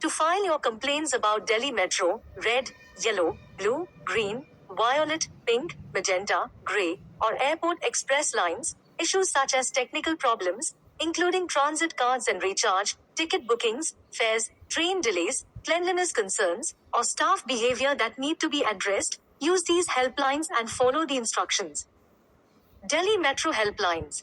To file your complaints about Delhi Metro, red, yellow, blue, green, violet, pink, magenta, grey, or airport express lines, issues such as technical problems, including transit cards and recharge, ticket bookings, fares, train delays, cleanliness concerns, or staff behavior that need to be addressed, use these helplines and follow the instructions. Delhi Metro Helplines.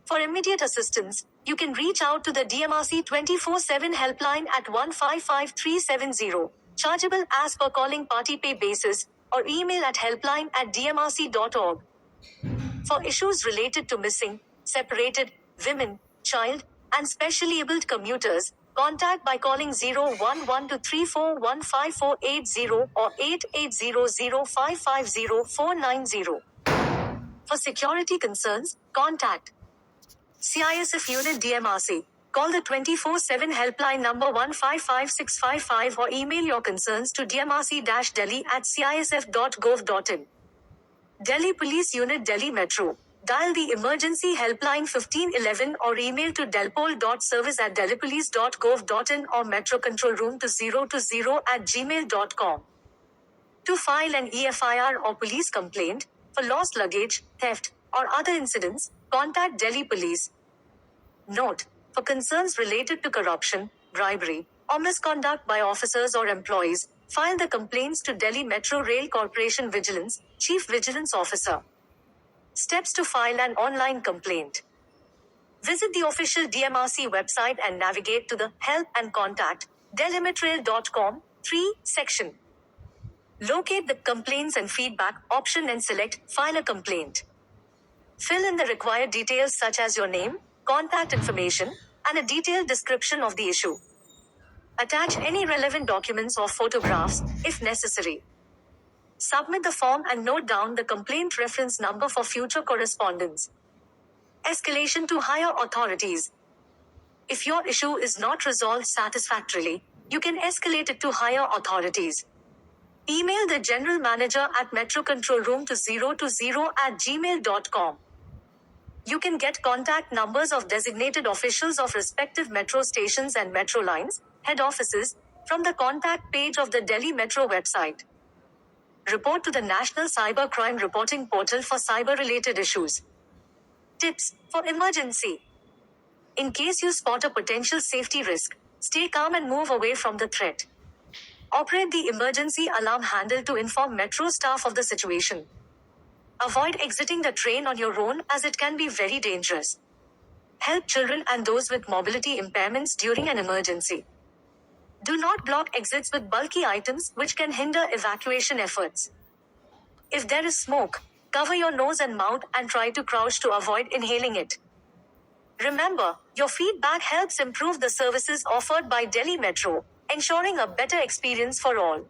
For immediate assistance, you can reach out to the DMRC 24/7 helpline at 155370, chargeable as per calling party pay basis, or email at helpline@dmrc.org. For issues related to missing, separated, women, child, and specially abled commuters, contact by calling 011-234-15480 or 8800550490. For security concerns, contact CISF Unit DMRC. Call the 24/7 helpline number 155655 or email your concerns to dmrc-delhi@cisf.gov.in. Delhi Police Unit Delhi Metro. Dial the emergency helpline 1511 or email to delpol.service@delhipolice.gov.in or Metro Control Room to 020@gmail.com. To file an EFIR or police complaint for lost luggage, theft, or other incidents, contact Delhi Police. Note: for concerns related to corruption, bribery, or misconduct by officers or employees, file the complaints to Delhi Metro Rail Corporation Vigilance, Chief Vigilance Officer. Steps to file an online complaint. Visit the official DMRC website and navigate to the Help and Contact, delhimetrail.com, 3, section. Locate the Complaints and Feedback option and select File a Complaint. Fill in the required details such as your name, contact information, and a detailed description of the issue. Attach any relevant documents or photographs, if necessary. Submit the form and note down the complaint reference number for future correspondence. Escalation to higher authorities. If your issue is not resolved satisfactorily, you can escalate it to higher authorities. Email the General Manager at Metro Control Room to 020@gmail.com. You can get contact numbers of designated officials of respective metro stations and metro lines, head offices, from the contact page of the Delhi Metro website. Report to the National Cyber Crime Reporting Portal for cyber-related issues. Tips for emergency. In case you spot a potential safety risk, stay calm and move away from the threat. Operate the emergency alarm handle to inform metro staff of the situation. Avoid exiting the train on your own as it can be very dangerous. Help children and those with mobility impairments during an emergency. Do not block exits with bulky items which can hinder evacuation efforts. If there is smoke, cover your nose and mouth and try to crouch to avoid inhaling it. Remember, your feedback helps improve the services offered by Delhi Metro, ensuring a better experience for all.